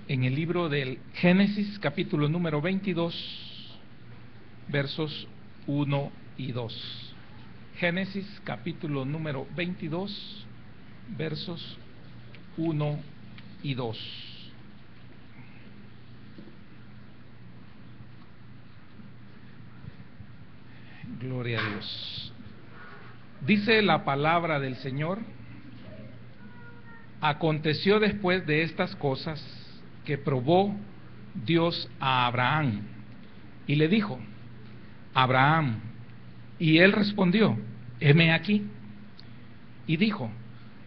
en el libro del Génesis, capítulo número 22, versos 1 y 2. Génesis, capítulo número 22, versos 1 y 2. Gloria a Dios. Dice la palabra del Señor: aconteció después de estas cosas que probó Dios a Abraham y le dijo: Abraham. Y él respondió: heme aquí. Y dijo: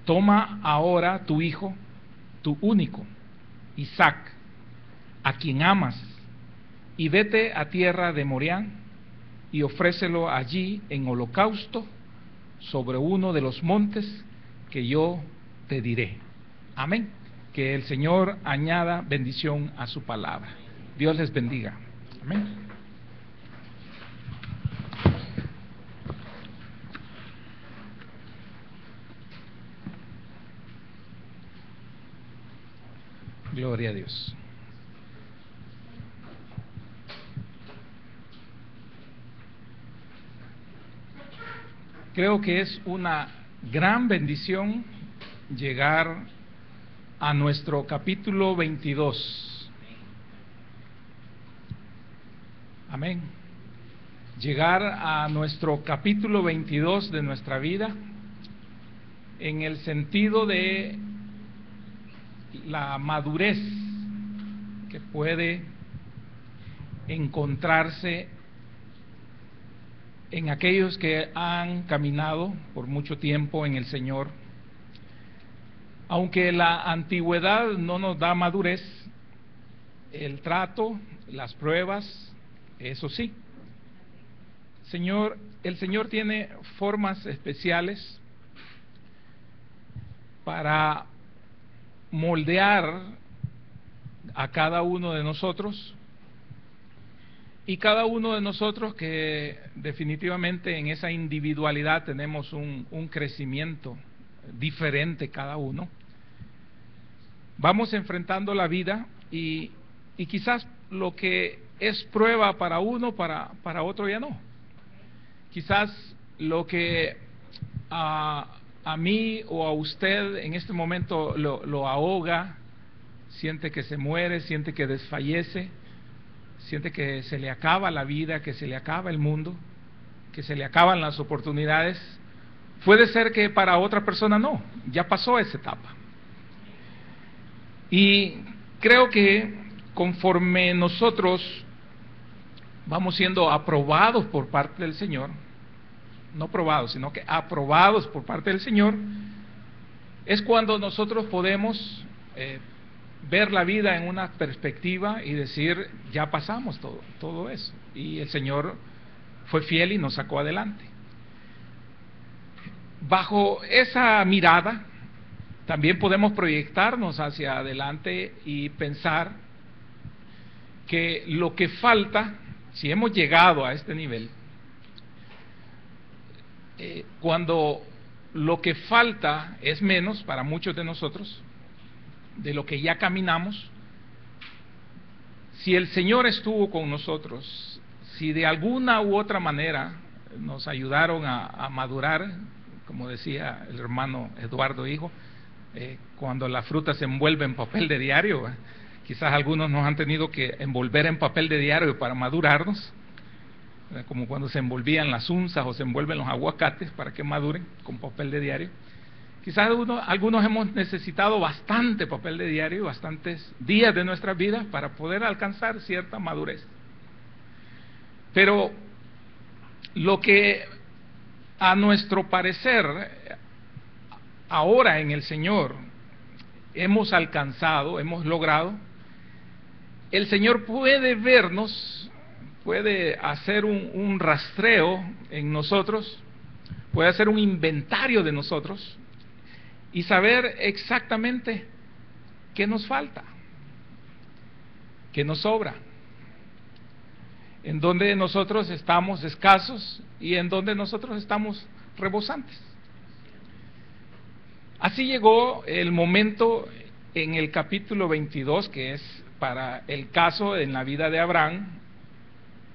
toma ahora tu hijo, tu único, Isaac, a quien amas, y vete a tierra de Moriah y ofrécelo allí en holocausto sobre uno de los montes que yo te diré. Amén. Que el Señor añada bendición a su palabra. Dios les bendiga. Amén. Gloria a Dios. Creo que es una gran bendición llegar a nuestro capítulo 22. Amén. Llegar a nuestro capítulo 22 de nuestra vida, en el sentido de la madurez que puede encontrarse en aquellos que han caminado por mucho tiempo en el Señor. Aunque la antigüedad no nos da madurez, el trato, las pruebas, eso sí. El Señor tiene formas especiales para moldear a cada uno de nosotros, y cada uno de nosotros que definitivamente en esa individualidad tenemos un crecimiento diferente cada uno. Vamos enfrentando la vida y quizás lo que es prueba para uno, para otro ya no. Quizás lo que a mí o a usted en este momento lo ahoga, siente que se muere, siente que desfallece, siente que se le acaba la vida, que se le acaba el mundo, que se le acaban las oportunidades. Puede ser que para otra persona no, ya pasó esa etapa. Y creo que conforme nosotros vamos siendo aprobados por parte del Señor, no probados, sino que aprobados por parte del Señor, es cuando nosotros podemos ver la vida en una perspectiva y decir: ya pasamos todo eso, y el Señor fue fiel y nos sacó adelante. Bajo esa mirada también podemos proyectarnos hacia adelante y pensar que lo que falta, si hemos llegado a este nivel, cuando lo que falta es menos para muchos de nosotros de lo que ya caminamos, si el Señor estuvo con nosotros, si de alguna u otra manera nos ayudaron a madurar, como decía el hermano Eduardo Hijo, cuando la fruta se envuelve en papel de diario, quizás algunos nos han tenido que envolver en papel de diario para madurarnos, como cuando se envolvían las unzas o se envuelven los aguacates para que maduren con papel de diario. Quizás algunos hemos necesitado bastante papel de diario, bastantes días de nuestras vidas para poder alcanzar cierta madurez. Pero lo que a nuestro parecer ahora en el Señor hemos alcanzado, hemos logrado, el Señor puede vernos, puede hacer un rastreo en nosotros, puede hacer un inventario de nosotros y saber exactamente qué nos falta, qué nos sobra, en donde nosotros estamos escasos y en donde nosotros estamos rebosantes. Así llegó el momento en el capítulo 22, que es para el caso en la vida de Abraham,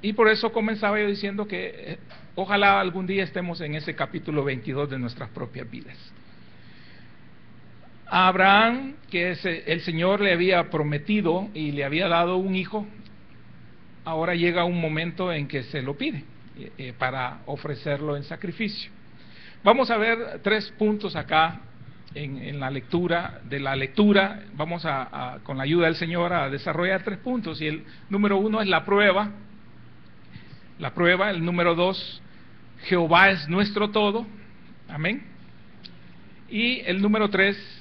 y por eso comenzaba yo diciendo que ojalá algún día estemos en ese capítulo 22 de nuestras propias vidas. A Abraham, que el Señor le había prometido y le había dado un hijo, ahora llega un momento en que se lo pide para ofrecerlo en sacrificio. Vamos a ver 3 puntos acá en la lectura. De la lectura vamos con la ayuda del Señor a desarrollar 3 puntos, y el número 1 es la prueba, el número 2, Jehová es nuestro todo, amén, y el número 3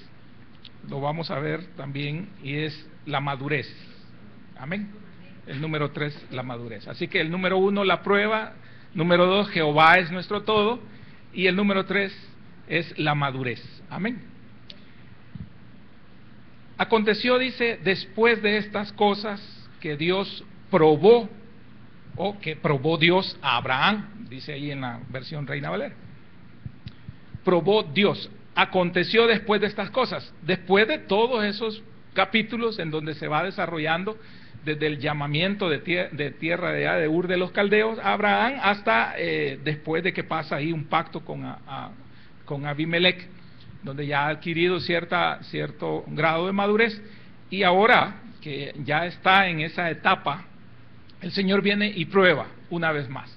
lo vamos a ver también, y es la madurez, amén. El número 3, la madurez. Así que el número 1, la prueba; número 2, Jehová es nuestro todo; y el número 3 es la madurez, amén. Aconteció, dice, después de estas cosas, que Dios probó, o que probó Dios a Abraham, dice ahí en la versión Reina Valera. Probó Dios. Aconteció después de estas cosas, después de todos esos capítulos en donde se va desarrollando desde el llamamiento de tierra de Ur de los Caldeos a Abraham hasta después de que pasa ahí un pacto con Abimelech, donde ya ha adquirido cierto grado de madurez, y ahora que ya está en esa etapa, el Señor viene y prueba una vez más.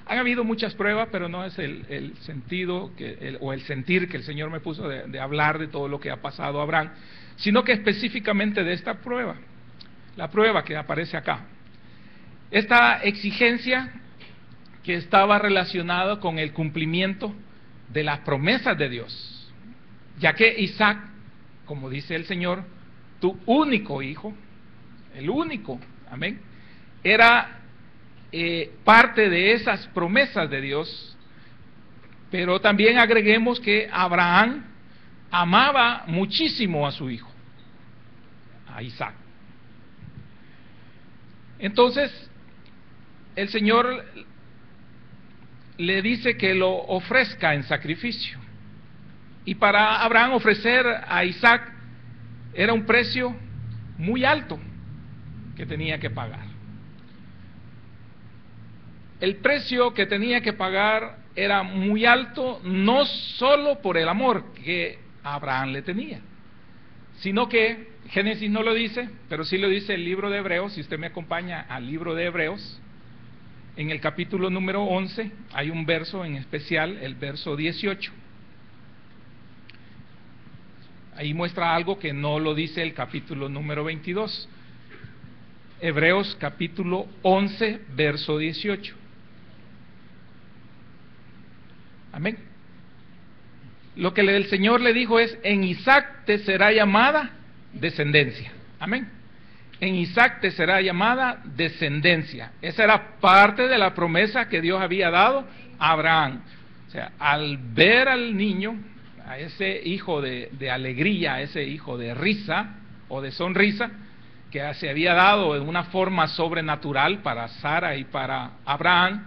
Han habido muchas pruebas, pero no es el sentido o el sentir que el Señor me puso de hablar de todo lo que ha pasado a Abraham, sino que específicamente de esta prueba, la prueba que aparece acá. Esta exigencia que estaba relacionada con el cumplimiento de las promesas de Dios, ya que Isaac, como dice el Señor, tu único hijo, el único, amén, era parte de esas promesas de Dios. Pero también agreguemos que Abraham amaba muchísimo a su hijo, a Isaac. Entonces el Señor le dice que lo ofrezca en sacrificio, y para Abraham ofrecer a Isaac era un precio muy alto que tenía que pagar. El precio que tenía que pagar era muy alto, no solo por el amor que Abraham le tenía, sino que Génesis no lo dice, pero sí lo dice el libro de Hebreos. Si usted me acompaña al libro de Hebreos, en el capítulo número 11 hay un verso en especial, el verso 18. Ahí muestra algo que no lo dice el capítulo número 22. Hebreos capítulo 11, verso 18. Amén. Lo que el Señor le dijo es: en Isaac te será llamada descendencia. Amén. En Isaac te será llamada descendencia. Esa era parte de la promesa que Dios había dado a Abraham. O sea, al ver al niño, a ese hijo de alegría, a ese hijo de risa o de sonrisa, que se había dado en una forma sobrenatural para Sara y para Abraham,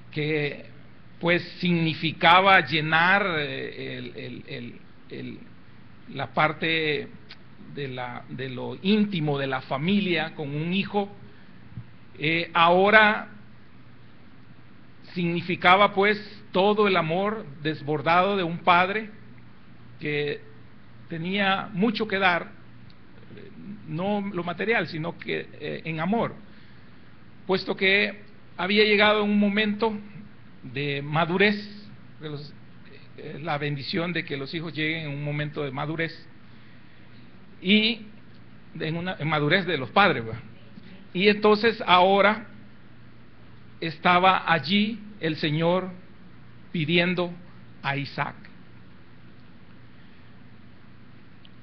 que pues significaba llenar la parte de lo íntimo de la familia con un hijo. Ahora significaba pues todo el amor desbordado de un padre que tenía mucho que dar, no lo material, sino que en amor, puesto que había llegado un momento de madurez, la bendición de que los hijos lleguen en un momento de madurez, y en madurez de los padres, ¿verdad? Y entonces ahora estaba allí el Señor pidiendo a Isaac.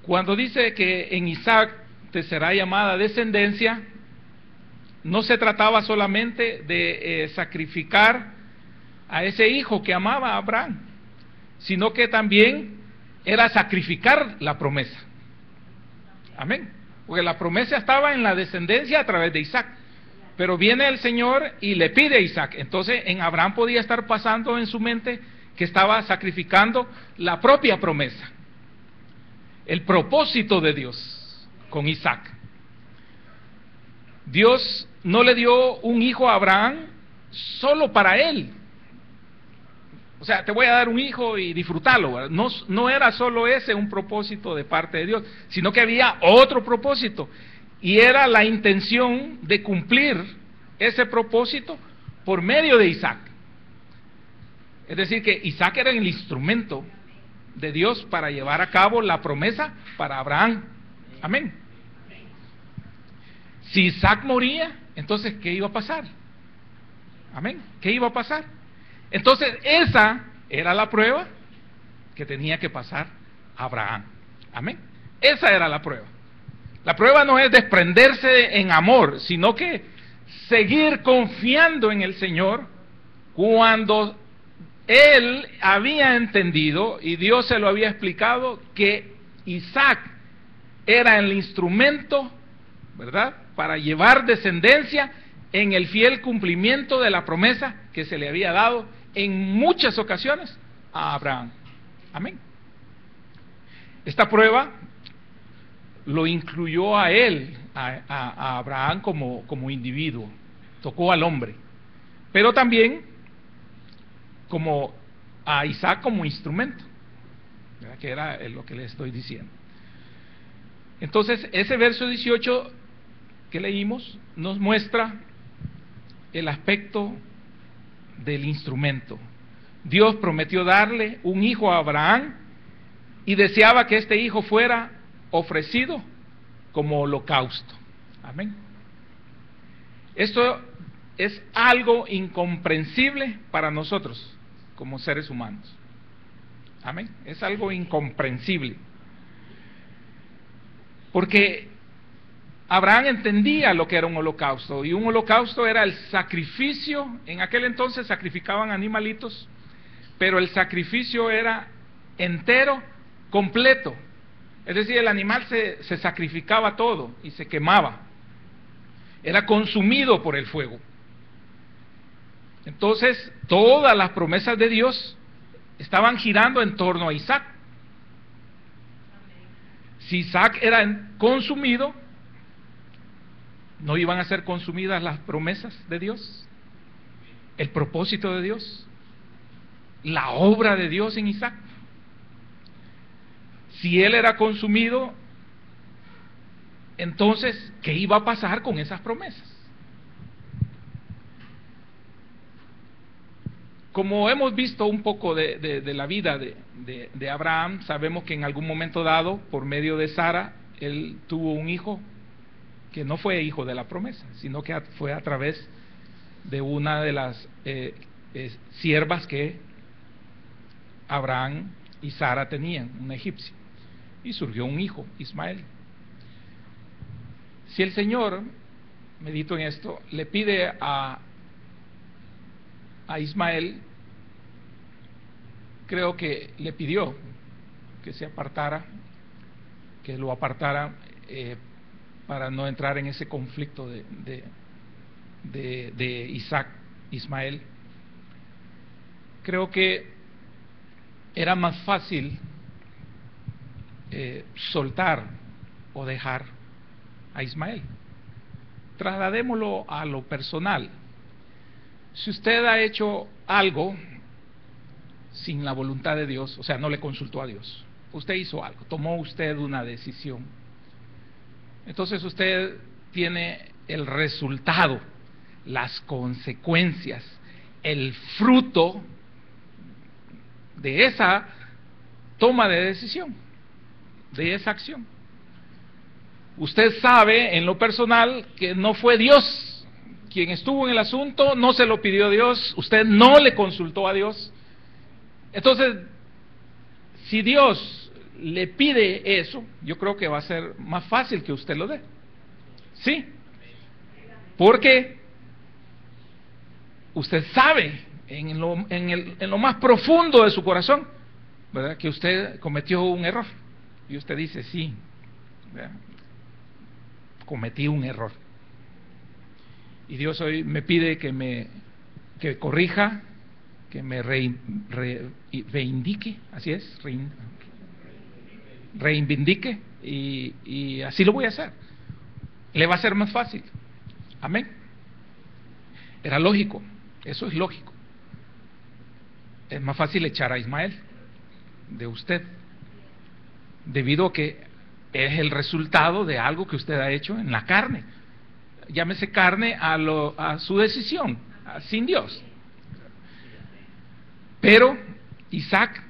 Cuando dice que en Isaac te será llamada descendencia, no se trataba solamente de sacrificar a ese hijo que amaba a Abraham, sino que también era sacrificar la promesa. Amén. Porque la promesa estaba en la descendencia a través de Isaac, pero viene el Señor y le pide a Isaac. Entonces en Abraham podía estar pasando en su mente que estaba sacrificando la propia promesa. el propósito de Dios con Isaac. Dios no le dio un hijo a Abraham solo para él. O sea, te voy a dar un hijo y disfrutarlo, ¿verdad? No era solo ese un propósito de parte de Dios, sino que había otro propósito, y era la intención de cumplir ese propósito por medio de Isaac. Es decir, que Isaac era el instrumento de Dios para llevar a cabo la promesa para Abraham. Amén. Si Isaac moría, entonces ¿qué iba a pasar? Amén. ¿Qué iba a pasar? Entonces esa era la prueba que tenía que pasar Abraham. Amén. Esa era la prueba. La prueba no es desprenderse en amor, sino que seguir confiando en el Señor cuando él había entendido, y Dios se lo había explicado, que Isaac era el instrumento, ¿verdad?, para llevar descendencia en el fiel cumplimiento de la promesa que se le había dado en muchas ocasiones a Abraham. Amén. Esta prueba lo incluyó a él, a Abraham como individuo, tocó al hombre, pero también como a Isaac como instrumento, ¿verdad?, que era lo que le estoy diciendo. Entonces, ese verso 18 que leímos nos muestra el aspecto del instrumento. Dios prometió darle un hijo a Abraham y deseaba que este hijo fuera ofrecido como holocausto. Amén. Esto es algo incomprensible para nosotros como seres humanos. Amén. Es algo incomprensible. Porque Abraham entendía lo que era un holocausto, y un holocausto era el sacrificio. En aquel entonces sacrificaban animalitos, pero el sacrificio era entero, completo. Es decir, el animal se sacrificaba todo y se quemaba. Era consumido por el fuego. Entonces, todas las promesas de Dios estaban girando en torno a Isaac. Si Isaac era consumido, ¿no iban a ser consumidas las promesas de Dios? El propósito de Dios, la obra de Dios en Isaac. Si él era consumido, entonces, ¿qué iba a pasar con esas promesas? Como hemos visto un poco de la vida de Abraham, sabemos que en algún momento dado, por medio de Sara, él tuvo un hijo que no fue hijo de la promesa, sino que fue a través de una de las siervas que Abraham y Sara tenían, una egipcia, y surgió un hijo, Ismael. Si el Señor, medito en esto, le pide a Ismael, creo que le pidió que se apartara, que lo apartara para no entrar en ese conflicto de Isaac, Ismael. Creo que era más fácil soltar o dejar a Ismael. Trasladémoslo a lo personal. Si usted ha hecho algo sin la voluntad de Dios, o sea, no le consultó a Dios, usted hizo algo, tomó usted una decisión, entonces usted tiene el resultado, las consecuencias, el fruto de esa toma de decisión, de esa acción. Usted sabe en lo personal que no fue Dios quien estuvo en el asunto, no se lo pidió a Dios, usted no le consultó a Dios. Entonces, si Dios le pide eso, yo creo que va a ser más fácil que usted lo dé. ¿Sí? Porque usted sabe en lo más profundo de su corazón, ¿verdad?, que usted cometió un error. Y usted dice, sí, ¿verdad?, cometí un error. Y Dios hoy me pide que corrija, que me reivindique, así es, reivindique y así lo voy a hacer. Le va a ser más fácil. Amén. Era lógico, eso es lógico. Es más fácil echar a Ismael de usted, debido a que es el resultado de algo que usted ha hecho en la carne. Llámese carne a su decisión, sin Dios. Pero Isaac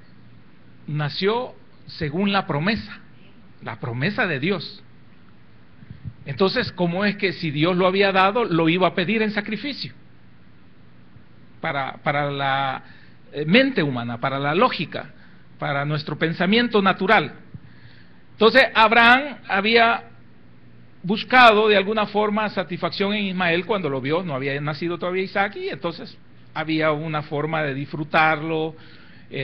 nació según la promesa de Dios. Entonces, ¿cómo es que si Dios lo había dado, lo iba a pedir en sacrificio? Para la mente humana, para la lógica, para nuestro pensamiento natural. Entonces, Abraham había buscado de alguna forma satisfacción en Ismael cuando lo vio, no había nacido todavía Isaac, y entonces había una forma de disfrutarlo,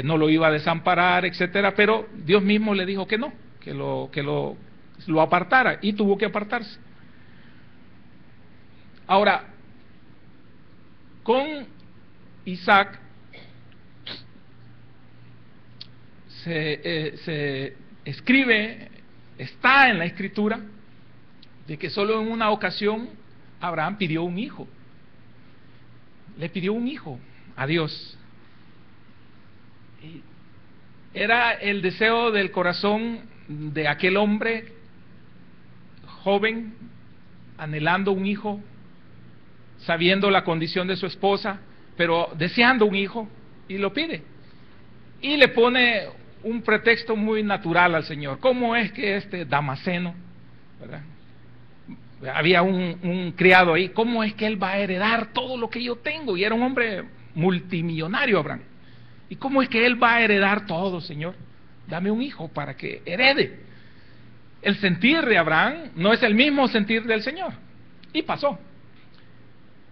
no lo iba a desamparar, etcétera, pero Dios mismo le dijo que no, que lo apartara, y tuvo que apartarse. Ahora, con Isaac se escribe, está en la Escritura, de que solo en una ocasión Abraham pidió un hijo. Le pidió un hijo a Dios. Y era el deseo del corazón de aquel hombre joven, anhelando un hijo, sabiendo la condición de su esposa, pero deseando un hijo, y lo pide. Y le pone un pretexto muy natural al Señor. ¿Cómo es que este Damaseno, ¿verdad? Había un criado ahí, ¿cómo es que él va a heredar todo lo que yo tengo? Y era un hombre multimillonario, Abraham. ¿Y cómo es que él va a heredar todo, Señor? Dame un hijo para que herede. El sentir de Abraham no es el mismo sentir del Señor. Y pasó.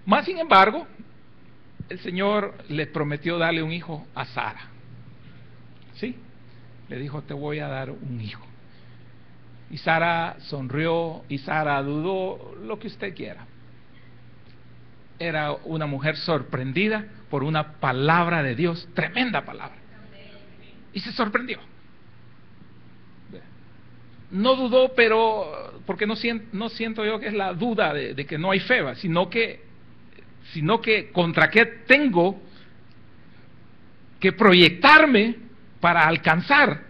Más sin embargo, el Señor le prometió darle un hijo a Sara. ¿Sí? Le dijo, te voy a dar un hijo. Y Sara sonrió, y Sara dudó, lo que usted quiera. Era una mujer sorprendida por una palabra de Dios, tremenda palabra. Y se sorprendió. No dudó, pero porque no siento yo que es la duda de que no hay fe, sino que contra qué tengo que proyectarme para alcanzar.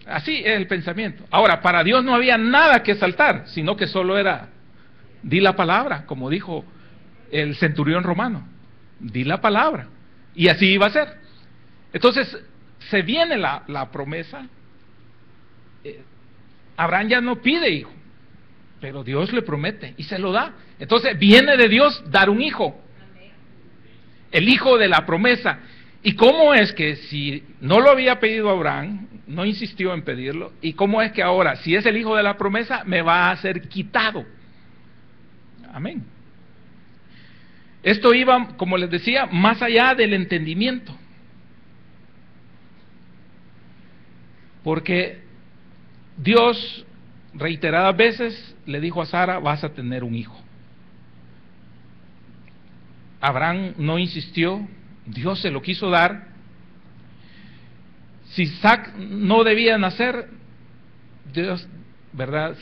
Así es el pensamiento. Ahora, para Dios no había nada que saltar, sino que solo era, di la palabra, como dijo el centurión romano, di la palabra, y así iba a ser. Entonces, se viene la promesa. Abraham ya no pide hijo, pero Dios le promete, y se lo da. Entonces, viene de Dios dar un hijo, el hijo de la promesa. ¿Y cómo es que si no lo había pedido Abraham, no insistió en pedirlo, y cómo es que ahora, si es el hijo de la promesa, me va a ser quitado? Amén. Esto iba, como les decía, más allá del entendimiento, porque Dios reiteradas veces le dijo a Sara, vas a tener un hijo. Abraham no insistió, Dios se lo quiso dar. Si Isaac no debía nacer, Dios, ¿verdad?,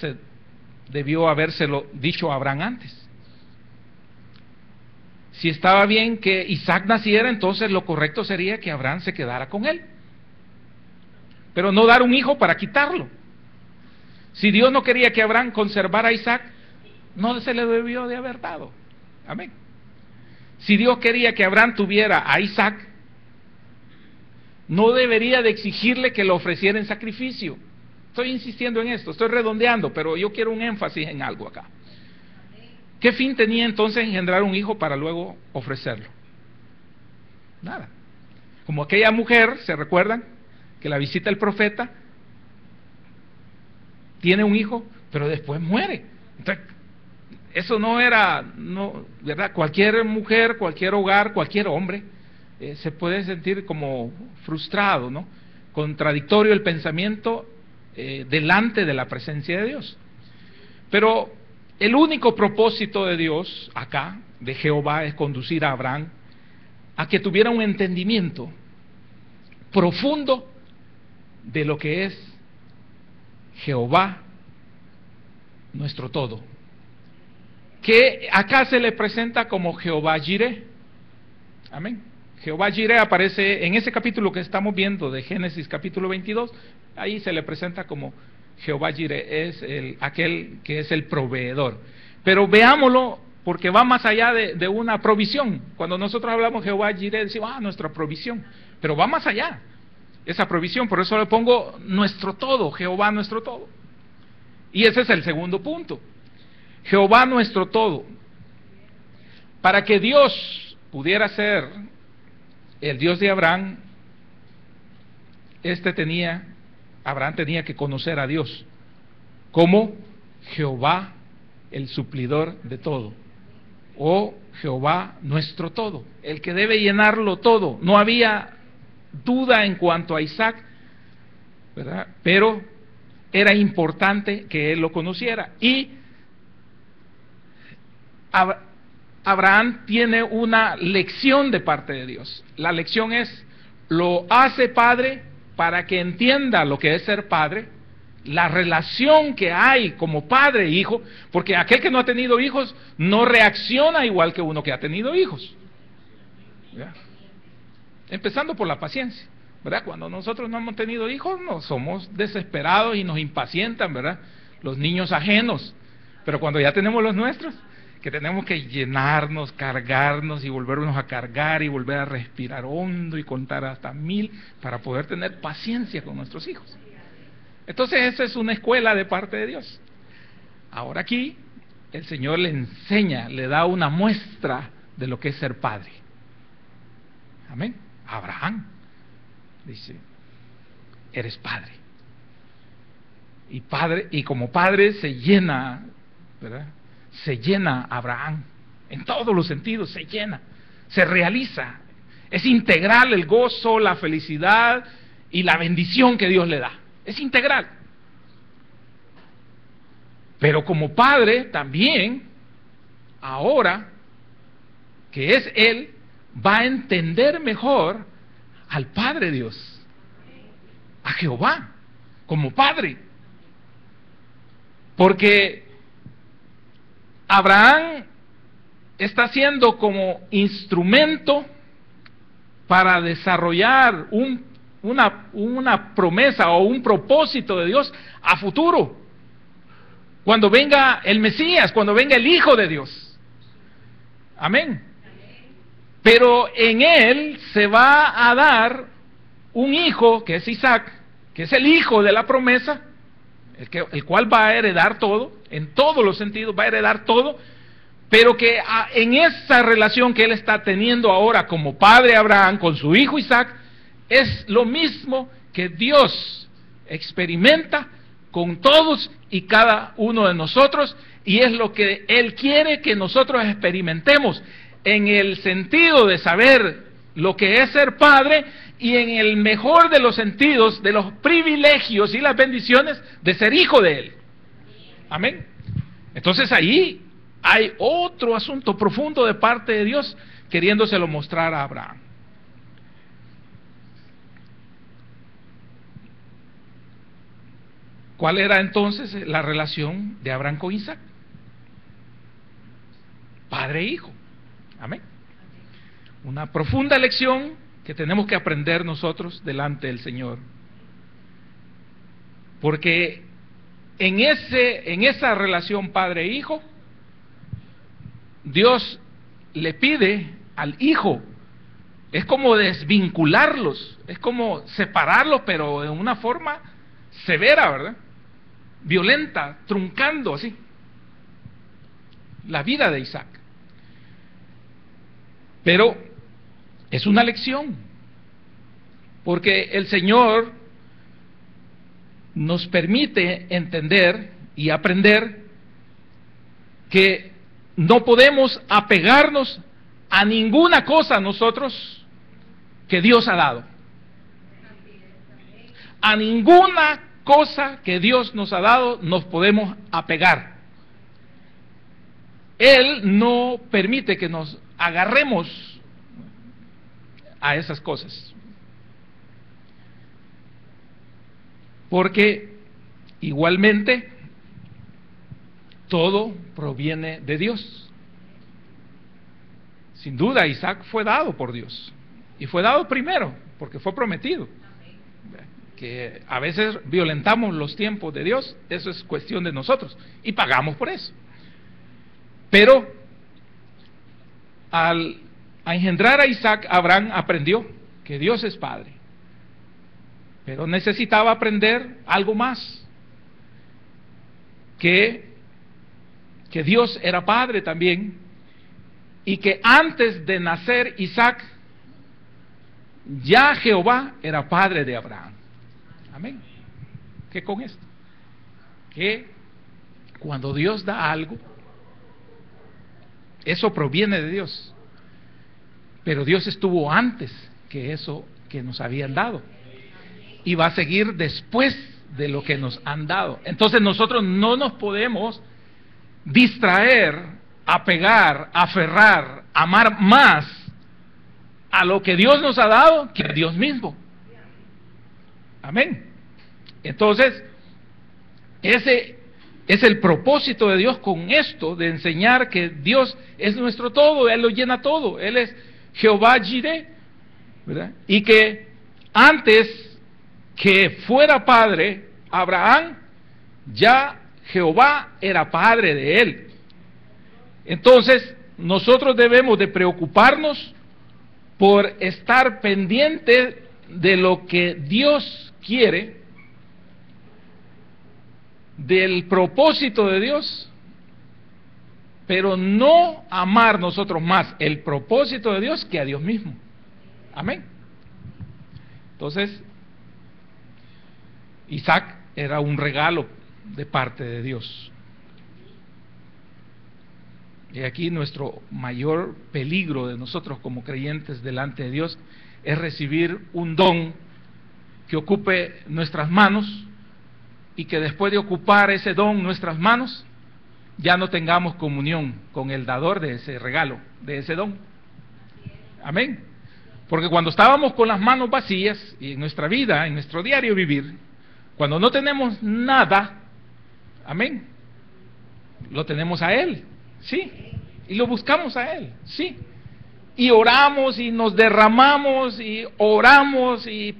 debió habérselo dicho a Abraham antes. Si estaba bien que Isaac naciera, entonces lo correcto sería que Abraham se quedara con él, pero no dar un hijo para quitarlo. Si Dios no quería que Abraham conservara a Isaac, no se le debió de haber dado. Amén. Si Dios quería que Abraham tuviera a Isaac, no debería de exigirle que lo ofreciera en sacrificio. Estoy insistiendo en esto, estoy redondeando, pero yo quiero un énfasis en algo acá. ¿Qué fin tenía entonces engendrar un hijo para luego ofrecerlo? Nada. Como aquella mujer, ¿se recuerdan? Que la visita el profeta, tiene un hijo, pero después muere. Entonces, eso no era, no, ¿verdad? Cualquier mujer, cualquier hogar, cualquier hombre se puede sentir como frustrado, ¿no? Contradictorio el pensamiento delante de la presencia de Dios. Pero el único propósito de Dios acá, de Jehová, es conducir a Abraham a que tuviera un entendimiento profundo de lo que es Jehová nuestro todo, que acá se le presenta como Jehová Jireh. Amén. Jehová Jireh aparece en ese capítulo que estamos viendo de Génesis capítulo 22, ahí se le presenta como Jehová Jireh, es aquel que es el proveedor. Pero veámoslo, porque va más allá de una provisión. Cuando nosotros hablamos de Jehová Jireh, decimos, nuestra provisión, pero va más allá esa provisión, por eso le pongo nuestro todo, Jehová nuestro todo. Y ese es el segundo punto, Jehová nuestro todo. Para que Dios pudiera ser el Dios de Abraham, Abraham tenía que conocer a Dios como Jehová, el suplidor de todo, o Jehová nuestro todo, el que debe llenarlo todo. No había duda en cuanto a Isaac, ¿verdad? Pero era importante que él lo conociera. Y Abraham tiene una lección de parte de Dios. La lección es, lo hace padre para que entienda lo que es ser padre, la relación que hay como padre e hijo, porque aquel que no ha tenido hijos no reacciona igual que uno que ha tenido hijos, ¿verdad? Empezando por la paciencia, ¿verdad? Cuando nosotros no hemos tenido hijos, no somos desesperados y nos impacientan, ¿verdad? Los niños ajenos. Pero cuando ya tenemos los nuestros, que tenemos que llenarnos, cargarnos y volvernos a cargar y volver a respirar hondo y contar hasta 1000 para poder tener paciencia con nuestros hijos. Entonces esa es una escuela de parte de Dios. Ahora aquí el Señor le enseña, le da una muestra de lo que es ser padre. Amén. Abraham dice, eres padre. Y como padre se llena, ¿verdad? Se llena Abraham, en todos los sentidos se llena, se realiza, es integral el gozo, la felicidad y la bendición que Dios le da, es integral. Pero como padre también, ahora que es él, va a entender mejor al Padre Dios, a Jehová, como padre, porque Abraham está siendo como instrumento para desarrollar una promesa o un propósito de Dios a futuro, cuando venga el Mesías, cuando venga el Hijo de Dios. Amén. Pero en él se va a dar un hijo, que es Isaac, que es el hijo de la promesa, el cual va a heredar todo, en todos los sentidos va a heredar todo, pero que en esa relación que él está teniendo ahora como padre Abraham con su hijo Isaac, es lo mismo que Dios experimenta con todos y cada uno de nosotros, y es lo que él quiere que nosotros experimentemos, en el sentido de saber lo que es ser padre, y en el mejor de los sentidos, de los privilegios y las bendiciones de ser hijo de él. Amén. Entonces ahí hay otro asunto profundo de parte de Dios, queriéndoselo mostrar a Abraham. ¿Cuál era entonces la relación de Abraham con Isaac? Padre e hijo. Amén. Una profunda lección que tenemos que aprender nosotros delante del Señor. Porque en esa relación padre e hijo, Dios le pide al hijo, es como desvincularlos, es como separarlos, pero de una forma severa, ¿verdad? Violenta, truncando así la vida de Isaac. Pero es una lección, porque el Señor nos permite entender y aprender que no podemos apegarnos a ninguna cosa nosotros que Dios ha dado. A ninguna cosa que Dios nos ha dado nos podemos apegar. Él no permite que nos agarremos a esas cosas. porque igualmente todo proviene de Dios. Sin duda, Isaac fue dado por Dios, y fue dado primero, porque fue prometido. Que a veces violentamos los tiempos de Dios, eso es cuestión de nosotros, y pagamos por eso. Pero al engendrar a Isaac, Abraham aprendió que Dios es Padre, pero necesitaba aprender algo más, que Dios era Padre también, y que antes de nacer Isaac, ya Jehová era Padre de Abraham. Amén. ¿Qué con esto? Que cuando Dios da algo, eso proviene de Dios, pero Dios estuvo antes que eso que nos habían dado, y va a seguir después de lo que nos han dado. Entonces nosotros no nos podemos distraer, apegar, aferrar, amar más a lo que Dios nos ha dado que a Dios mismo. Amén. Entonces, ese es el propósito de Dios con esto, de enseñar que Dios es nuestro todo, Él lo llena todo, Él es Jehová Jireh, ¿verdad? Y que antes que fuera padre Abraham, ya Jehová era padre de él. Entonces, nosotros debemos de preocuparnos por estar pendientes de lo que Dios quiere, del propósito de Dios, pero no amar nosotros más el propósito de Dios que a Dios mismo. Amén. Entonces, Isaac era un regalo de parte de Dios. Y aquí nuestro mayor peligro de nosotros como creyentes delante de Dios es recibir un don que ocupe nuestras manos, y que después de ocupar ese don nuestras manos, ya no tengamos comunión con el dador de ese regalo, de ese don. Amén. Porque cuando estábamos con las manos vacías, y en nuestra vida, en nuestro diario vivir, cuando no tenemos nada, amén, lo tenemos a Él, sí, y lo buscamos a Él, sí, y oramos y nos derramamos y oramos y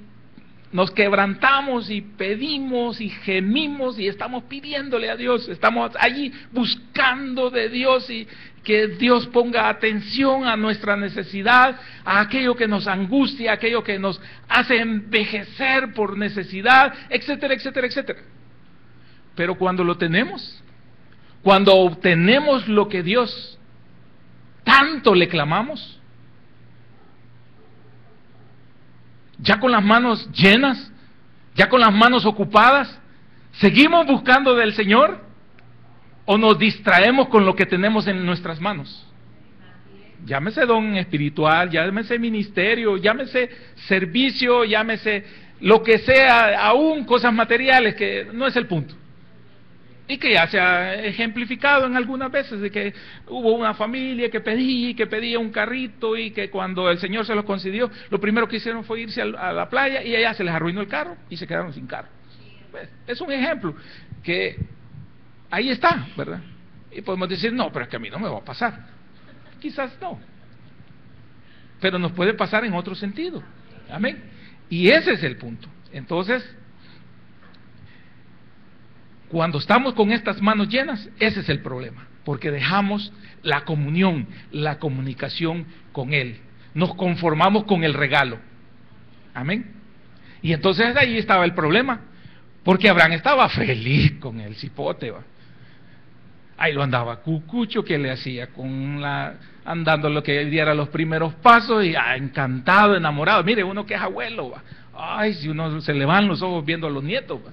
nos quebrantamos y pedimos y gemimos y estamos pidiéndole a Dios, estamos allí buscando de Dios y que Dios ponga atención a nuestra necesidad, a aquello que nos angustia, a aquello que nos hace envejecer por necesidad, etcétera, etcétera, etcétera. Pero cuando lo tenemos, cuando obtenemos lo que Dios tanto le clamamos, ya con las manos llenas, ya con las manos ocupadas, ¿seguimos buscando del Señor o nos distraemos con lo que tenemos en nuestras manos? Llámese don espiritual, llámese ministerio, llámese servicio, llámese lo que sea, aún cosas materiales, que no es el punto. Y que ya se ha ejemplificado en algunas veces, de que hubo una familia que pedía un carrito, y que cuando el Señor se los concedió, lo primero que hicieron fue irse a la playa, y allá se les arruinó el carro y se quedaron sin carro. Pues, es un ejemplo que ahí está, ¿verdad? Y podemos decir, no, pero es que a mí no me va a pasar. Quizás no, pero nos puede pasar en otro sentido. Amén. Y ese es el punto. Entonces, cuando estamos con estas manos llenas, ese es el problema, porque dejamos la comunión, la comunicación con Él. Nos conformamos con el regalo. Amén. Y entonces ahí estaba el problema, porque Abraham estaba feliz con el cipote, ¿va? Ahí lo andaba cucucho, que le hacía andando lo que diera los primeros pasos, y encantado, enamorado. Mire, uno que es abuelo, ¿va? Ay, si uno se le van los ojos viendo a los nietos, ¿va?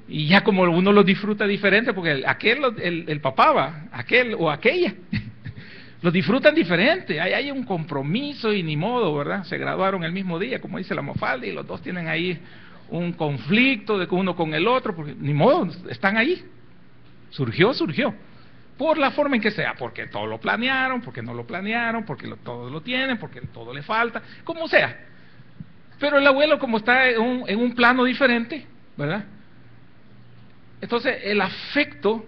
Y ya como uno lo disfruta diferente, porque el papá, va, aquel o aquella, lo disfrutan diferente. Hay un compromiso y ni modo, ¿verdad? Se graduaron el mismo día, como dice la Mafalda, y los dos tienen ahí un conflicto de uno con el otro, porque ni modo, están ahí. Surgió, por la forma en que sea, porque todo lo planearon, porque no lo planearon, porque todo lo tienen, porque todo le falta, como sea. Pero el abuelo, como está en un plano diferente, ¿verdad? Entonces el afecto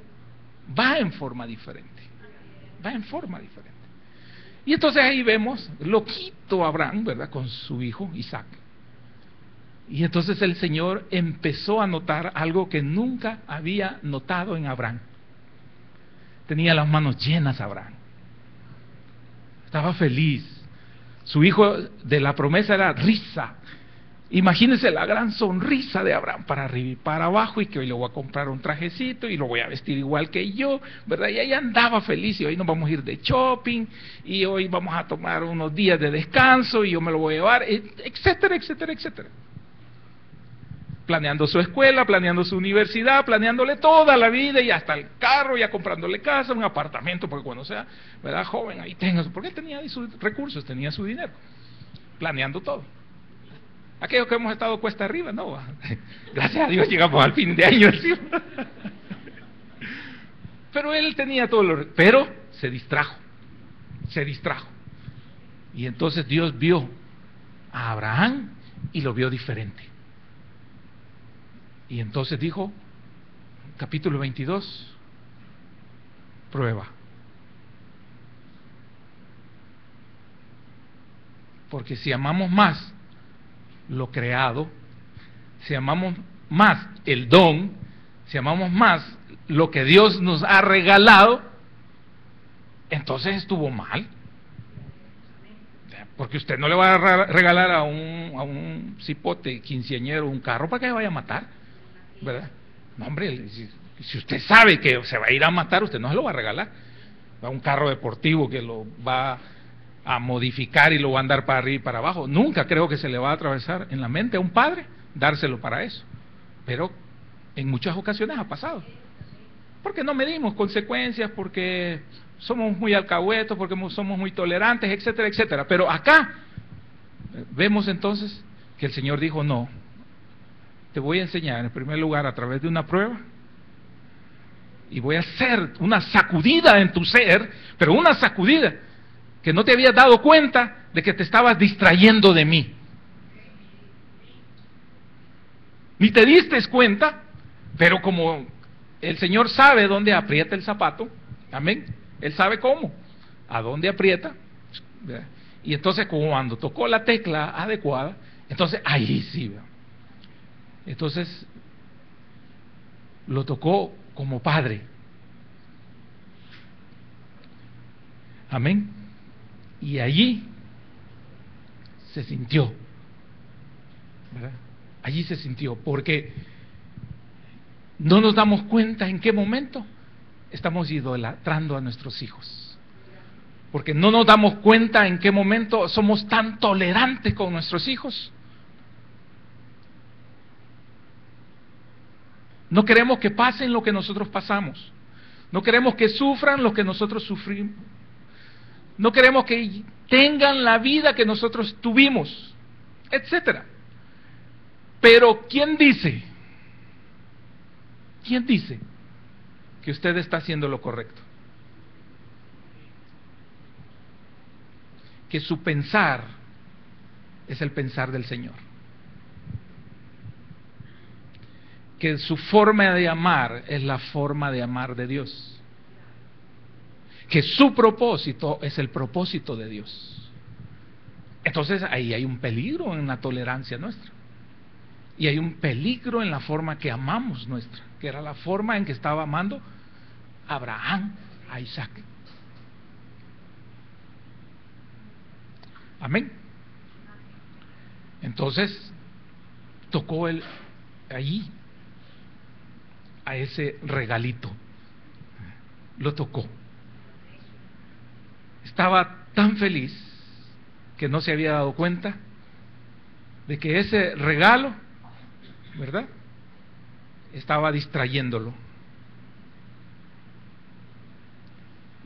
va en forma diferente. Va en forma diferente. Y entonces ahí vemos, loquito Abraham, ¿verdad? Con su hijo Isaac. Y entonces el Señor empezó a notar algo que nunca había notado en Abraham. Tenía las manos llenas Abraham. Estaba feliz. Su hijo de la promesa era risa. Imagínense la gran sonrisa de Abraham para arriba y para abajo, y que hoy le voy a comprar un trajecito y lo voy a vestir igual que yo, ¿verdad? Y ahí andaba feliz, y hoy nos vamos a ir de shopping, y hoy vamos a tomar unos días de descanso, y yo me lo voy a llevar, etcétera, etcétera, etcétera. Planeando su escuela, planeando su universidad, planeándole toda la vida, y hasta el carro, ya comprándole casa, un apartamento, porque cuando sea, ¿verdad?, joven, ahí tenga, porque él tenía sus recursos, tenía su dinero, planeando todo. Aquellos que hemos estado cuesta arriba, no, gracias a Dios llegamos al fin de año, ¿sí? Pero él tenía todo pero se distrajo, y entonces Dios vio a Abraham y lo vio diferente, y entonces dijo, capítulo 22, prueba, porque si amamos más lo creado, si amamos más el don, si amamos más lo que Dios nos ha regalado, entonces estuvo mal. Porque usted no le va a regalar a un cipote quinceañero un carro para que se vaya a matar, ¿verdad? No, hombre, si usted sabe que se va a ir a matar, usted no se lo va a regalar. A un carro deportivo que lo va a modificar y lo va a andar para arriba y para abajo. Nunca creo que se le va a atravesar en la mente a un padre dárselo para eso. Pero en muchas ocasiones ha pasado. Porque no medimos consecuencias, porque somos muy alcahuetos, porque somos muy tolerantes, etcétera, etcétera. Pero acá vemos entonces que el Señor dijo, no, te voy a enseñar en primer lugar a través de una prueba, y voy a hacer una sacudida en tu ser, pero una sacudida que no te habías dado cuenta de que te estabas distrayendo de mí. Ni te diste cuenta, pero como el Señor sabe dónde aprieta el zapato, amén, Él sabe cómo, a dónde aprieta, ¿verdad? Y entonces cuando tocó la tecla adecuada, entonces ahí sí, ¿verdad? Entonces lo tocó como padre, amén. Y allí se sintió, ¿verdad? Allí se sintió, porque no nos damos cuenta en qué momento estamos idolatrando a nuestros hijos, porque no nos damos cuenta en qué momento somos tan tolerantes con nuestros hijos. No queremos que pasen lo que nosotros pasamos, no queremos que sufran lo que nosotros sufrimos, no queremos que tengan la vida que nosotros tuvimos, etcétera. Pero ¿quién dice que usted está haciendo lo correcto? Que su pensar es el pensar del Señor, que su forma de amar es la forma de amar de Dios, que su propósito es el propósito de Dios. Entonces ahí hay un peligro en la tolerancia nuestra, y hay un peligro en la forma que amamos nuestra, que era la forma en que estaba amando Abraham a Isaac. Amén. Entonces tocó él allí a ese regalito, lo tocó. Estaba tan feliz que no se había dado cuenta de que ese regalo, ¿verdad?, estaba distrayéndolo.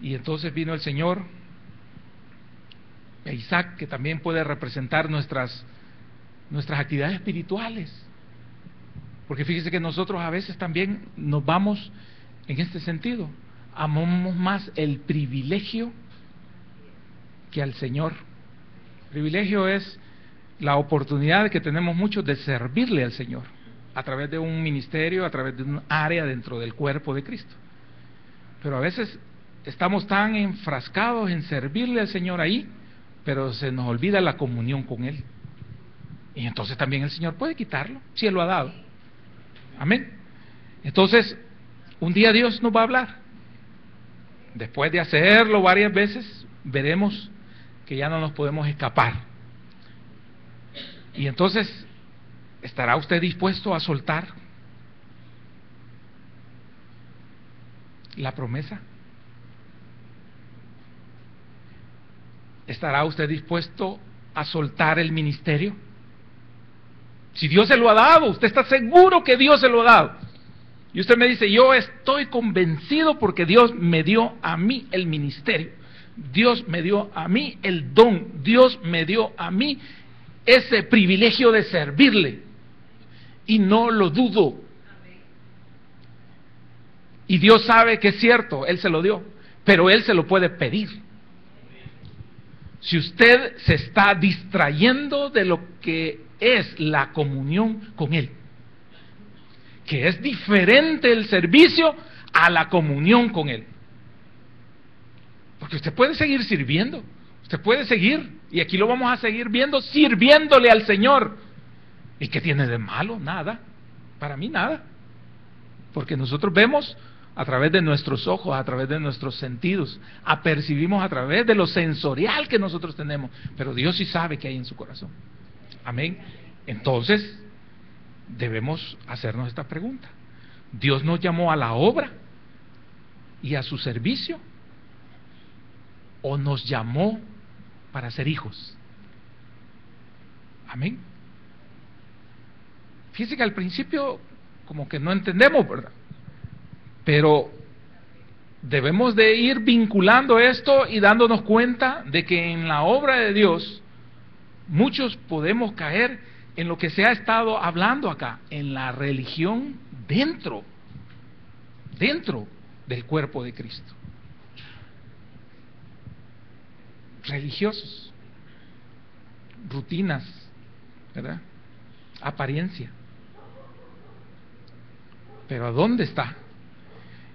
Y entonces vino el Señor, a Isaac, que también puede representar nuestras actividades espirituales. Porque fíjese que nosotros a veces también nos vamos en este sentido, amamos más el privilegio que al Señor. Privilegio es la oportunidad que tenemos muchos de servirle al Señor a través de un ministerio, a través de un área dentro del cuerpo de Cristo. Pero a veces estamos tan enfrascados en servirle al Señor ahí, pero se nos olvida la comunión con Él. Y entonces también el Señor puede quitarlo, si Él lo ha dado. Amén. Entonces, un día Dios nos va a hablar. Después de hacerlo varias veces, veremos que ya no nos podemos escapar. Y entonces, ¿estará usted dispuesto a soltar la promesa? ¿Estará usted dispuesto a soltar el ministerio? Si Dios se lo ha dado, usted está seguro que Dios se lo ha dado. Y usted me dice, yo estoy convencido porque Dios me dio a mí el ministerio. Dios me dio a mí el don. Dios me dio a mí ese privilegio de servirle. Y no lo dudo. Y Dios sabe que es cierto, Él se lo dio, pero Él se lo puede pedir. Si usted se está distrayendo de lo que es la comunión con Él, que es diferente el servicio a la comunión con Él. Porque usted puede seguir sirviendo, usted puede seguir, y aquí lo vamos a seguir viendo, sirviéndole al Señor. ¿Y qué tiene de malo? Nada, para mí nada. Porque nosotros vemos a través de nuestros ojos, a través de nuestros sentidos, apercibimos a través de lo sensorial que nosotros tenemos, pero Dios sí sabe qué hay en su corazón. Amén. Entonces, debemos hacernos esta pregunta. ¿Dios nos llamó a la obra y a su servicio? ¿O nos llamó para ser hijos? Amén. Fíjense que al principio como que no entendemos, ¿verdad? Pero debemos de ir vinculando esto y dándonos cuenta de que en la obra de Dios muchos podemos caer en lo que se ha estado hablando acá, en la religión dentro del cuerpo de Cristo. Religiosos, rutinas, ¿verdad? Apariencia. Pero ¿a dónde está?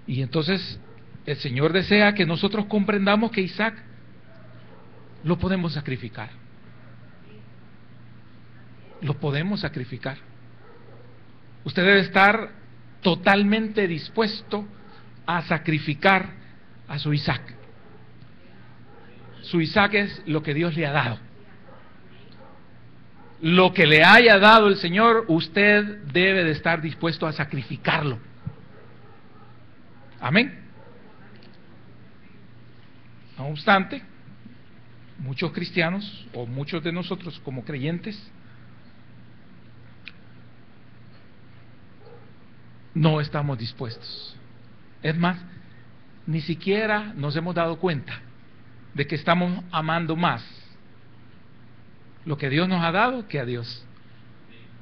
Y entonces el Señor desea que nosotros comprendamos que Isaac lo podemos sacrificar. Lo podemos sacrificar. Usted debe estar totalmente dispuesto a sacrificar a su Isaac. Su Isaac es lo que Dios le ha dado. Lo que le haya dado el Señor, usted debe de estar dispuesto a sacrificarlo. Amén. No obstante, muchos cristianos o muchos de nosotros como creyentes no estamos dispuestos. Es más, ni siquiera nos hemos dado cuenta de que estamos amando más lo que Dios nos ha dado que a Dios.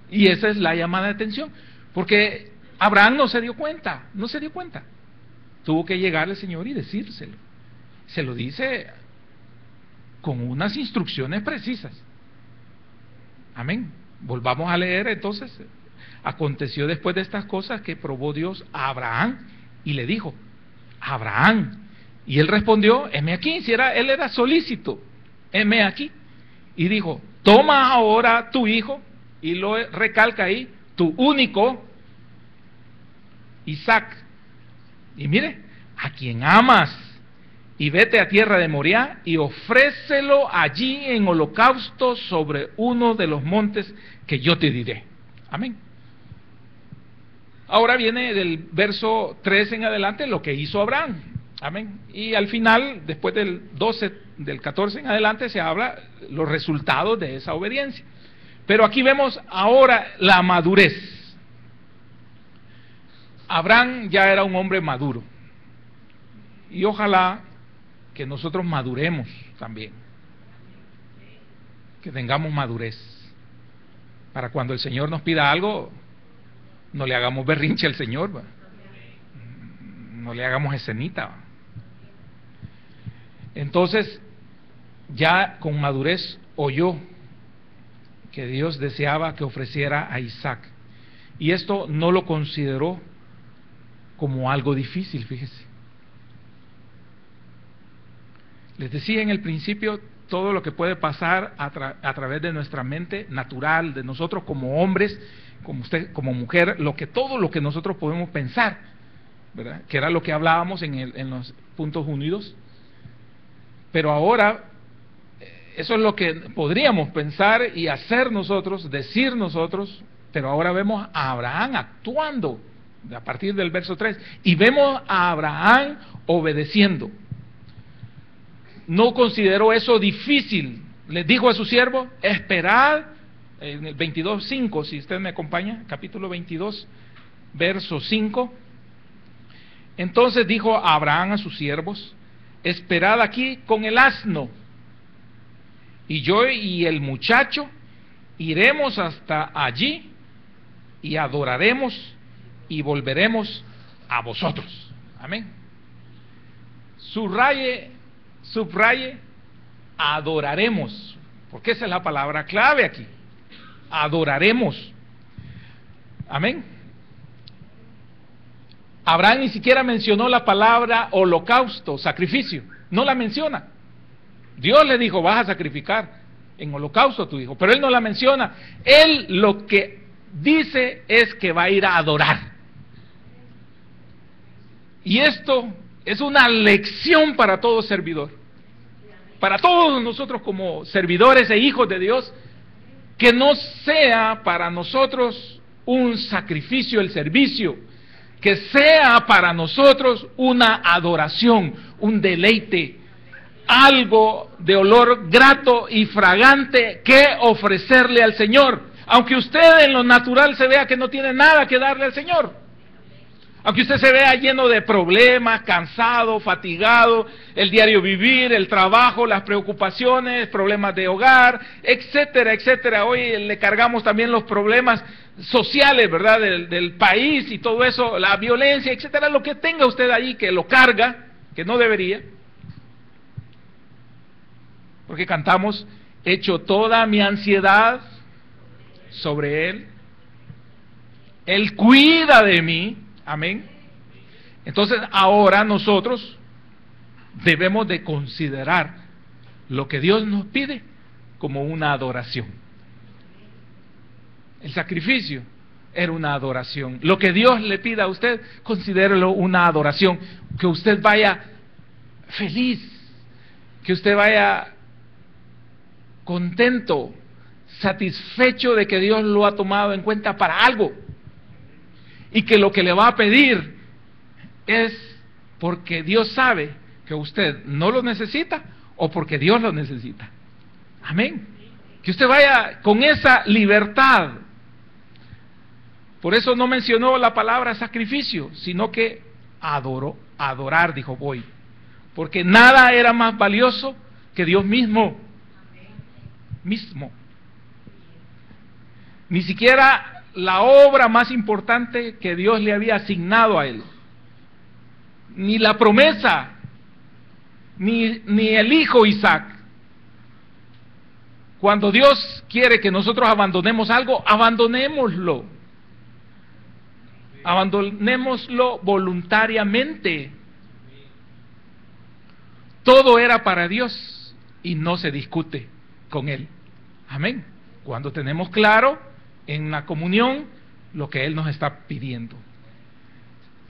Y esa es la llamada de atención, porque Abraham no se dio cuenta. Tuvo que llegar el Señor y decírselo. Se lo dice con unas instrucciones precisas. Amén. Volvamos a leer entonces. Aconteció después de estas cosas que probó Dios a Abraham y le dijo, Abraham. Y él respondió, heme aquí. Si él era solícito, heme aquí. Y dijo, toma ahora tu hijo, y lo recalca ahí, tu único, Isaac. Y mire, a quien amas, y vete a tierra de Moriah y ofrécelo allí en holocausto sobre uno de los montes que yo te diré. Amén. Ahora viene del verso 3 en adelante lo que hizo Abraham. Amén. Y al final, después del 12, del 14 en adelante, se habla los resultados de esa obediencia. Pero aquí vemos ahora la madurez. Abraham ya era un hombre maduro. Y ojalá que nosotros maduremos también. Que tengamos madurez. Para cuando el Señor nos pida algo, no le hagamos berrinche al Señor, ¿va? No le hagamos escenita, ¿va? Entonces, ya con madurez oyó que Dios deseaba que ofreciera a Isaac. Y esto no lo consideró como algo difícil, fíjese. Les decía en el principio todo lo que puede pasar a través de nuestra mente natural, de nosotros como hombres, como usted como mujer, todo lo que nosotros podemos pensar, ¿verdad? Que era lo que hablábamos en los puntos unidos. Pero ahora, eso es lo que podríamos pensar y hacer nosotros, decir nosotros, pero ahora vemos a Abraham actuando, a partir del verso 3, y vemos a Abraham obedeciendo. No consideró eso difícil. Les dijo a su siervo: esperad, en el 22:5, si usted me acompaña, capítulo 22, verso 5. Entonces dijo Abraham a sus siervos: esperad aquí con el asno, y yo y el muchacho iremos hasta allí y adoraremos y volveremos a vosotros. Amén. Subraye, adoraremos, porque esa es la palabra clave aquí. Adoraremos. Amén. Abraham ni siquiera mencionó la palabra holocausto, sacrificio, no la menciona. Dios le dijo: vas a sacrificar en holocausto a tu hijo, pero él no la menciona. Él lo que dice es que va a ir a adorar. Y esto es una lección para todo servidor, para todos nosotros como servidores e hijos de Dios, que no sea para nosotros un sacrificio el servicio, que sea para nosotros una adoración, un deleite, algo de olor grato y fragante que ofrecerle al Señor, aunque usted en lo natural se vea que no tiene nada que darle al Señor, aunque usted se vea lleno de problemas, cansado, fatigado, el diario vivir, el trabajo, las preocupaciones, problemas de hogar, etcétera, etcétera. Hoy le cargamos también los problemas sociales, ¿verdad?, del país y todo eso, la violencia, etcétera, lo que tenga usted ahí que lo carga, que no debería. Porque cantamos: echo toda mi ansiedad sobre Él, Él cuida de mí. Amén. Entonces ahora nosotros debemos de considerar lo que Dios nos pide como una adoración. El sacrificio era una adoración. Lo que Dios le pida a usted, considérelo una adoración. Que usted vaya feliz, que usted vaya contento, satisfecho de que Dios lo ha tomado en cuenta para algo. Y que lo que le va a pedir es porque Dios sabe que usted no lo necesita o porque Dios lo necesita. Amén. Que usted vaya con esa libertad. Por eso no mencionó la palabra sacrificio, sino que adorar, dijo voy. Porque nada era más valioso que Dios mismo. Ni siquiera la obra más importante que Dios le había asignado a él, ni la promesa, ni el hijo Isaac. Cuando Dios quiere que nosotros abandonemos algo, abandonémoslo voluntariamente. Todo era para Dios y no se discute con Él. Amén. Cuando tenemos claro en la comunión lo que Él nos está pidiendo.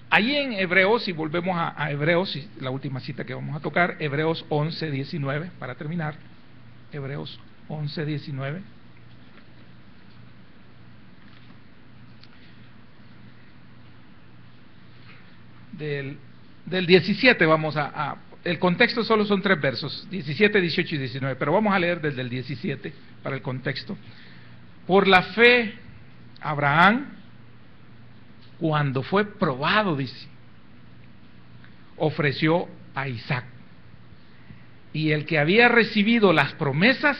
Ahí en Hebreos, si volvemos a Hebreos, la última cita que vamos a tocar, Hebreos 11:19, para terminar, Hebreos 11:19. Del 17 vamos el contexto solo son 3 versos, 17, 18 y 19, pero vamos a leer desde el 17 para el contexto. Por la fe, Abraham, cuando fue probado, dice, ofreció a Isaac. Y el que había recibido las promesas,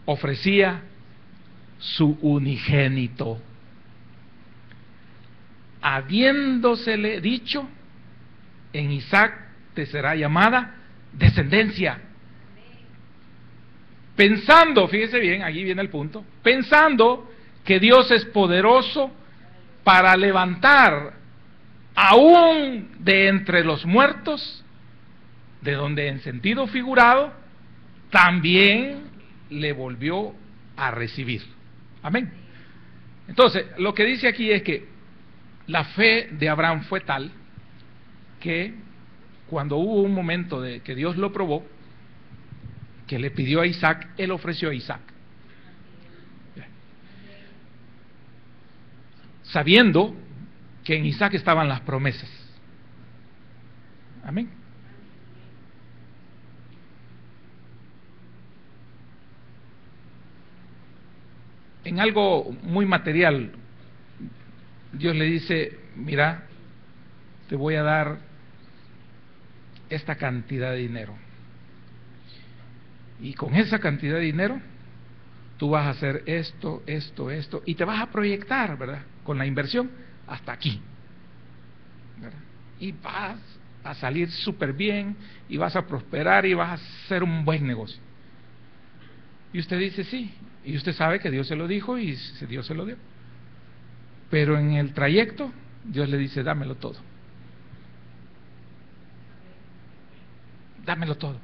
ofrecía su unigénito, habiéndosele dicho: en Isaac te será llamada descendencia. pensando, fíjese bien, aquí viene el punto, pensando que Dios es poderoso para levantar aún de entre los muertos, de donde en sentido figurado también le volvió a recibir. Amén. Entonces, lo que dice aquí es que la fe de Abraham fue tal que cuando hubo un momento de que Dios lo probó, que le pidió a Isaac, él ofreció a Isaac. Sabiendo que en Isaac estaban las promesas. Amén. En algo muy material, Dios le dice, mira, te voy a dar esta cantidad de dinero. Y con esa cantidad de dinero, tú vas a hacer esto, y te vas a proyectar, ¿verdad? Con la inversión hasta aquí, ¿verdad? Y vas a salir súper bien, y vas a prosperar, y vas a hacer un buen negocio. Y usted dice sí, y usted sabe que Dios se lo dijo, y Dios se lo dio. Pero en el trayecto, Dios le dice, dámelo todo. Dámelo todo.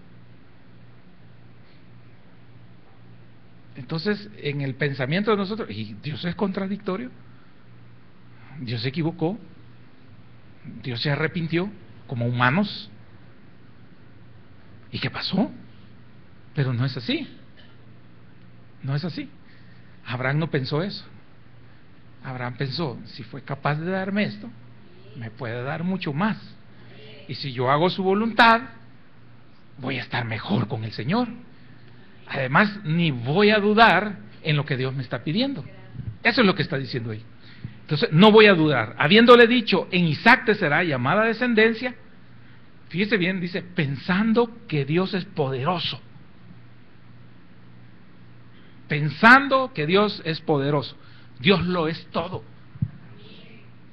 Entonces, en el pensamiento de nosotros, y Dios es contradictorio, Dios se equivocó, Dios se arrepintió como humanos. ¿Y qué pasó? Pero no es así. No es así. Abraham no pensó eso. Abraham pensó, si fue capaz de darme esto, me puede dar mucho más. Y si yo hago su voluntad, voy a estar mejor con el Señor. Además, ni voy a dudar en lo que Dios me está pidiendo. Eso es lo que está diciendo ahí. Entonces, no voy a dudar. Habiéndole dicho, en Isaac te será llamada descendencia, fíjese bien, dice, pensando que Dios es poderoso. Pensando que Dios es poderoso. Dios lo es todo.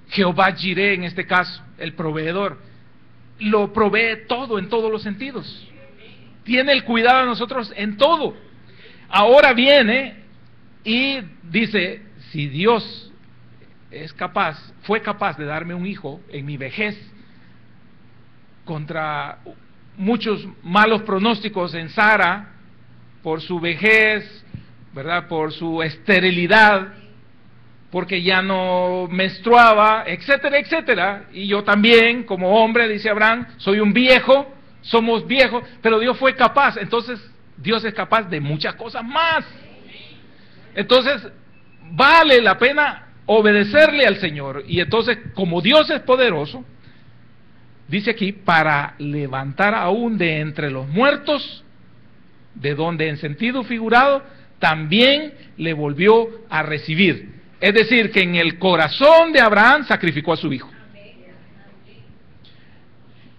Jehová Jireh, en este caso, el proveedor, lo provee todo en todos los sentidos. Tiene el cuidado de nosotros en todo. Ahora viene y dice, si Dios fue capaz de darme un hijo en mi vejez, contra muchos malos pronósticos en Sara, por su vejez, ¿verdad? Por su esterilidad, porque ya no menstruaba, etcétera, etcétera. Y yo también, como hombre, dice Abraham, soy un viejo, somos viejos, pero Dios fue capaz. Entonces, Dios es capaz de muchas cosas más. Entonces, vale la pena obedecerle al Señor. Y entonces, como Dios es poderoso, dice aquí, para levantar aún de entre los muertos, de donde en sentido figurado, también le volvió a recibir. Es decir, que en el corazón de Abraham sacrificó a su hijo.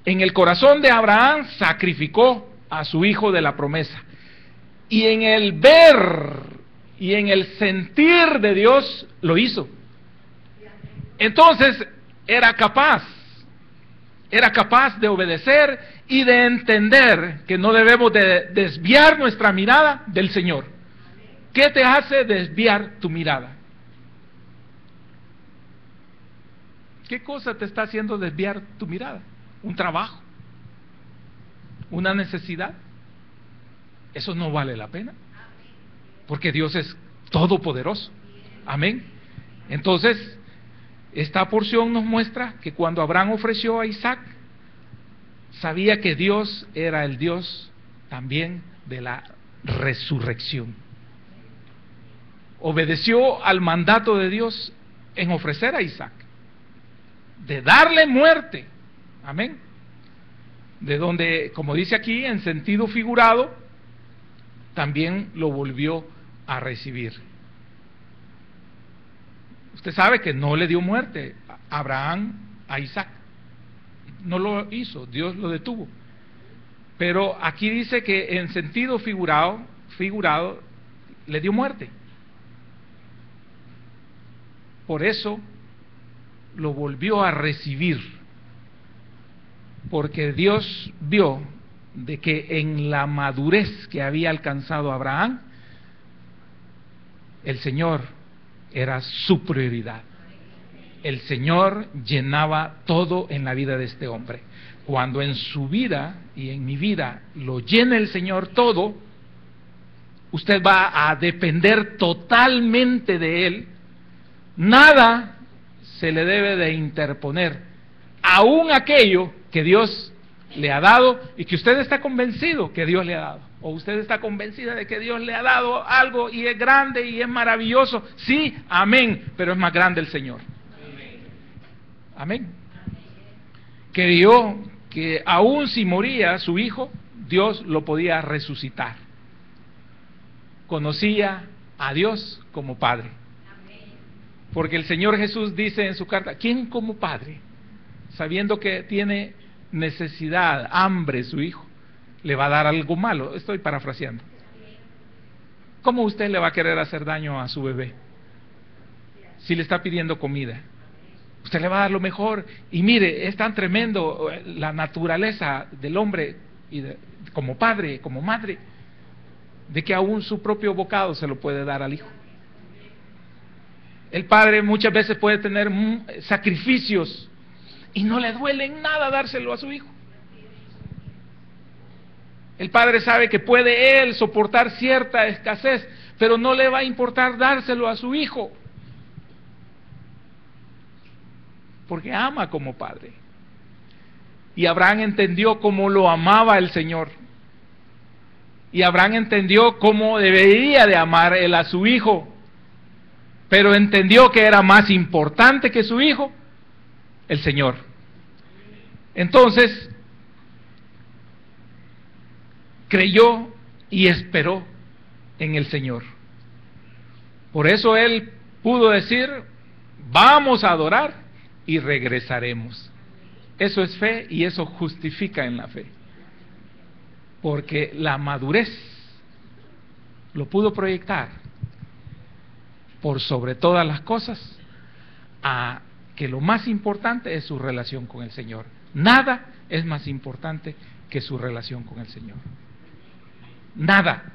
En el corazón de Abraham sacrificó a su hijo de la promesa. Y en el ver y en el sentir de Dios lo hizo. Entonces era capaz de obedecer y de entender que no debemos de desviar nuestra mirada del Señor. ¿Qué te hace desviar tu mirada? ¿Qué cosa te está haciendo desviar tu mirada? ¿Un trabajo? ¿Una necesidad? Eso no vale la pena, porque Dios es todopoderoso. Amén. Entonces, esta porción nos muestra que cuando Abraham ofreció a Isaac, sabía que Dios era el Dios también de la resurrección. Obedeció al mandato de Dios en ofrecer a Isaac, de darle muerte. Amén. De donde, como dice aquí, en sentido figurado, también lo volvió a recibir. Usted sabe que no le dio muerte a Abraham a Isaac. No lo hizo, Dios lo detuvo. Pero aquí dice que en sentido figurado le dio muerte. Por eso lo volvió a recibir, porque Dios vio de que en la madurez que había alcanzado Abraham, el Señor era su prioridad. El Señor llenaba todo en la vida de este hombre. Cuando en su vida y en mi vida lo llena el Señor todo, usted va a depender totalmente de Él. Nada se le debe de interponer, aún aquello que Dios le ha dado y que usted está convencido que Dios le ha dado, o usted está convencida de que Dios le ha dado algo y es grande y es maravilloso. Sí, amén, pero es más grande el Señor. Amén. Creyó que aún si moría su hijo, Dios lo podía resucitar. Conocía a Dios como Padre. Porque el Señor Jesús dice en su carta, ¿quién como padre, sabiendo que tiene necesidad, hambre su hijo, le va a dar algo malo? Estoy parafraseando. ¿Cómo usted le va a querer hacer daño a su bebé si le está pidiendo comida? Usted le va a dar lo mejor. Y mire, es tan tremendo la naturaleza del hombre y como padre, como madre, de que aún su propio bocado se lo puede dar al hijo. El padre muchas veces puede tener sacrificios y no le duele en nada dárselo a su hijo. El padre sabe que puede él soportar cierta escasez, pero no le va a importar dárselo a su hijo, porque ama como padre. Y Abraham entendió cómo lo amaba el Señor. Y Abraham entendió cómo debería de amar él a su hijo. Pero entendió que era más importante que su hijo, el Señor. Entonces, creyó y esperó en el Señor. Por eso él pudo decir, vamos a adorar y regresaremos. Eso es fe y eso justifica en la fe. Porque la madurez lo pudo proyectar por sobre todas las cosas a que lo más importante es su relación con el Señor. Nada es más importante que su relación con el Señor. Nada,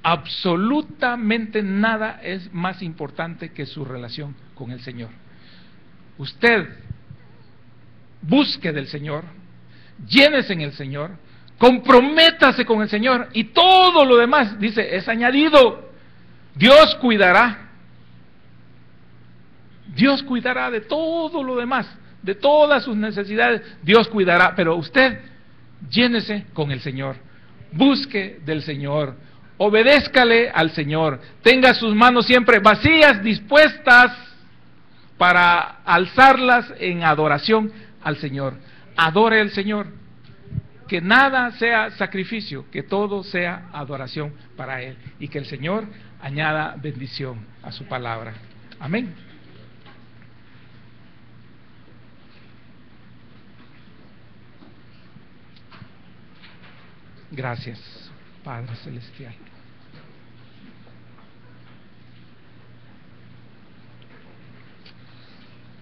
absolutamente nada es más importante que su relación con el Señor. Usted busque del Señor, llénese en el Señor, comprométase con el Señor y todo lo demás, dice, es añadido. Dios cuidará. Dios cuidará de todo lo demás, de todas sus necesidades, Dios cuidará, pero usted llénese con el Señor, busque del Señor, obedézcale al Señor, tenga sus manos siempre vacías, dispuestas para alzarlas en adoración al Señor. Adore al Señor, que nada sea sacrificio, que todo sea adoración para Él, y que el Señor añada bendición a su palabra. Amén. Gracias, Padre Celestial.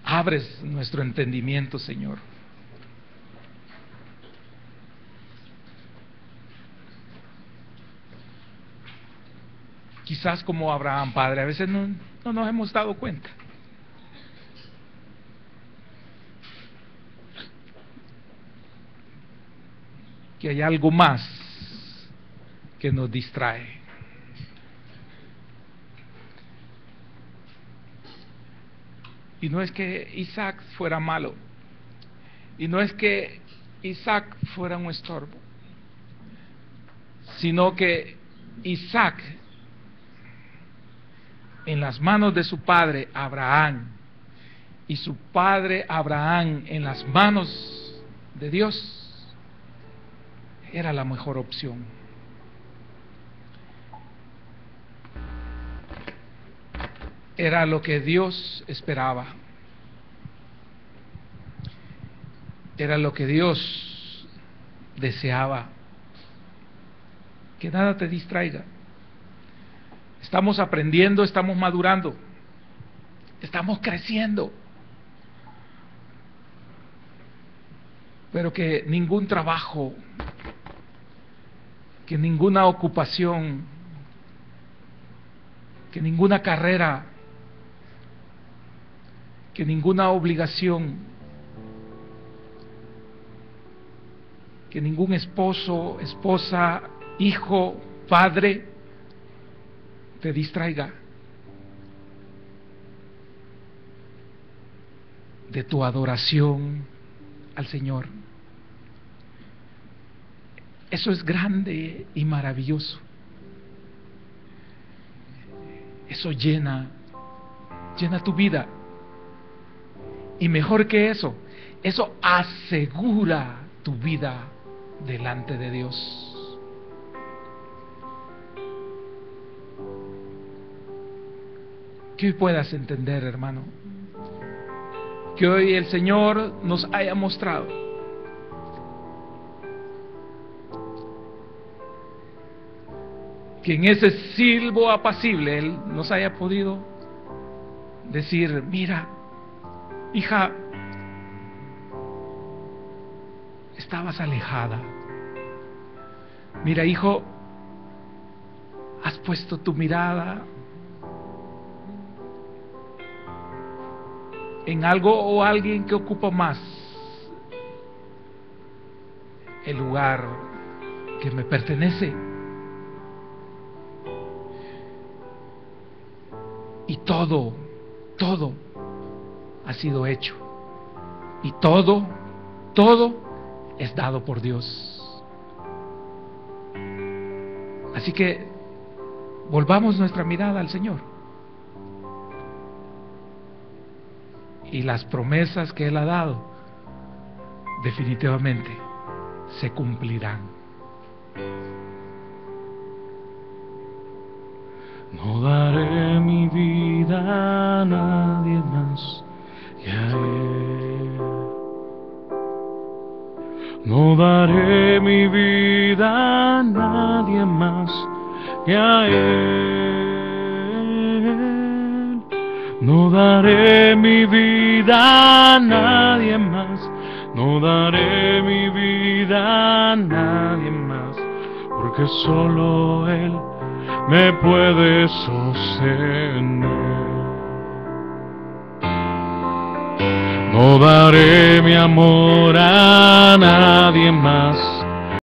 Abres nuestro entendimiento, Señor. Quizás como Abraham, Padre, a veces no nos hemos dado cuenta. Que hay algo más que nos distrae. Y no es que Isaac fuera malo, y no es que Isaac fuera un estorbo, sino que Isaac, en las manos de su padre Abraham, y su padre Abraham en las manos de Dios, era la mejor opción. Era lo que Dios esperaba. Era lo que Dios deseaba. Que nada te distraiga. Estamos aprendiendo, estamos madurando, estamos creciendo. Pero que ningún trabajo que ninguna ocupación, que ninguna carrera, que ninguna obligación, que ningún esposo, esposa, hijo, padre te distraiga de tu adoración al Señor. Eso es grande y maravilloso. Eso llena tu vida. Y mejor que eso asegura tu vida delante de Dios. Que hoy puedas entender, hermano, que hoy el Señor nos haya mostrado que en ese silbo apacible Él nos haya podido decir: mira, hija, estabas alejada. Mira, hijo, has puesto tu mirada en algo o alguien que ocupa más el lugar que me pertenece. Y todo ha sido hecho. Y todo es dado por Dios. Así que volvamos nuestra mirada al Señor. Y las promesas que Él ha dado definitivamente se cumplirán. No daré mi vida a nadie más que a Él. No daré mi vida a nadie más que a Él. No daré mi vida a nadie más. No daré mi vida a nadie más, porque solo Él me puede sostener. No daré mi amor a nadie más.